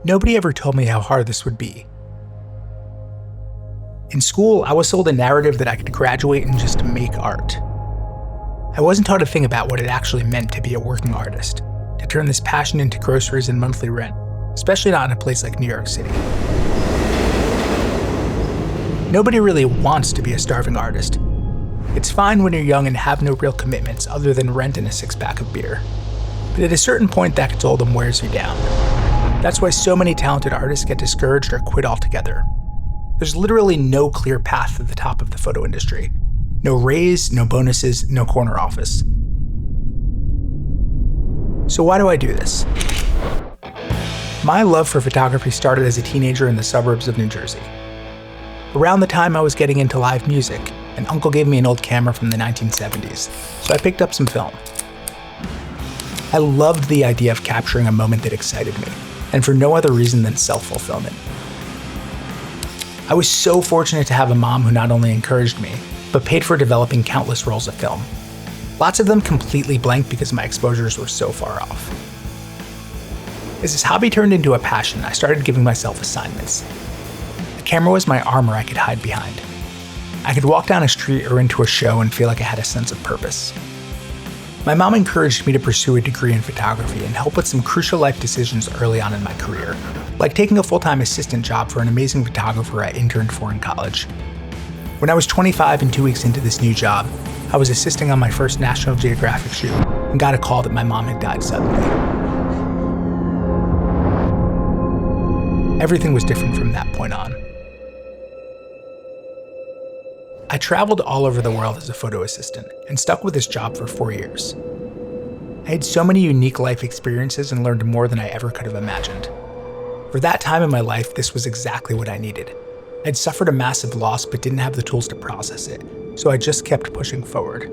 Nobody ever told me how hard this would be. In school, I was sold a narrative that I could graduate and just make art. I wasn't taught a thing about what it actually meant to be a working artist, to turn this passion into groceries and monthly rent, especially not in a place like New York City. Nobody really wants to be a starving artist. It's fine when you're young and have no real commitments other than rent and a six-pack of beer. But at a certain point, that gets old and wears you down. That's why so many talented artists get discouraged or quit altogether. There's literally no clear path to the top of the photo industry. No raise, no bonuses, no corner office. So why do I do this? My love for photography started as a teenager in the suburbs of New Jersey. Around the time I was getting into live music, an uncle gave me an old camera from the 1970s, so I picked up some film. I loved the idea of capturing a moment that excited me, and for no other reason than self-fulfillment. I was so fortunate to have a mom who not only encouraged me, but paid for developing countless rolls of film. Lots of them completely blank because my exposures were so far off. As this hobby turned into a passion, I started giving myself assignments. The camera was my armor I could hide behind. I could walk down a street or into a show and feel like I had a sense of purpose. My mom encouraged me to pursue a degree in photography and help with some crucial life decisions early on in my career, like taking a full-time assistant job for an amazing photographer I interned for in college. When I was 25 and 2 weeks into this new job, I was assisting on my first National Geographic shoot and got a call that my mom had died suddenly. Everything was different from that point on. I traveled all over the world as a photo assistant and stuck with this job for 4 years. I had so many unique life experiences and learned more than I ever could have imagined. For that time in my life, this was exactly what I needed. I'd suffered a massive loss but didn't have the tools to process it, so I just kept pushing forward.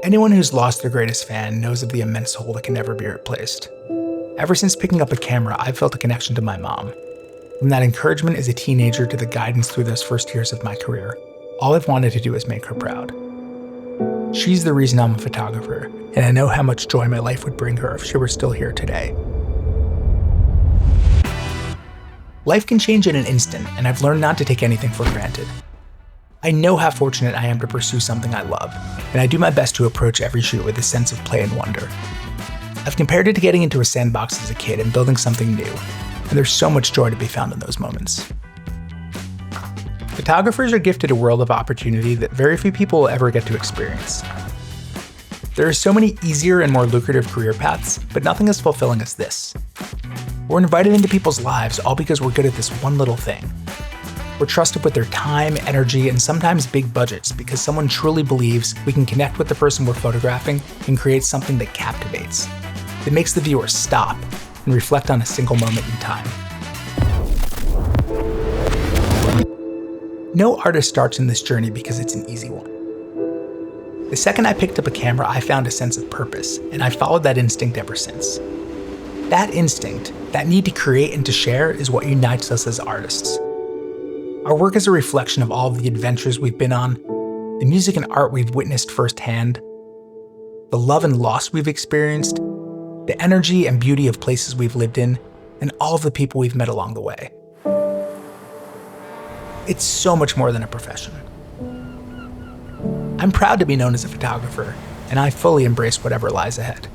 Anyone who's lost their greatest fan knows of the immense hole that can never be replaced. Ever since picking up a camera, I've felt a connection to my mom. From that encouragement as a teenager to the guidance through those first years of my career, all I've wanted to do is make her proud. She's the reason I'm a photographer, and I know how much joy my life would bring her if she were still here today. Life can change in an instant, and I've learned not to take anything for granted. I know how fortunate I am to pursue something I love, and I do my best to approach every shoot with a sense of play and wonder. I've compared it to getting into a sandbox as a kid and building something new, and there's so much joy to be found in those moments. Photographers are gifted a world of opportunity that very few people will ever get to experience. There are so many easier and more lucrative career paths, but nothing as fulfilling as this. We're invited into people's lives all because we're good at this one little thing. We're trusted with their time, energy, and sometimes big budgets because someone truly believes we can connect with the person we're photographing and create something that captivates, that makes the viewer stop and reflect on a single moment in time. No artist starts in this journey because it's an easy one. The second I picked up a camera, I found a sense of purpose, and I've followed that instinct ever since. That instinct, that need to create and to share, is what unites us as artists. Our work is a reflection of all of the adventures we've been on, the music and art we've witnessed firsthand, the love and loss we've experienced, the energy and beauty of places we've lived in, and all of the people we've met along the way. It's so much more than a profession. I'm proud to be known as a photographer, and I fully embrace whatever lies ahead.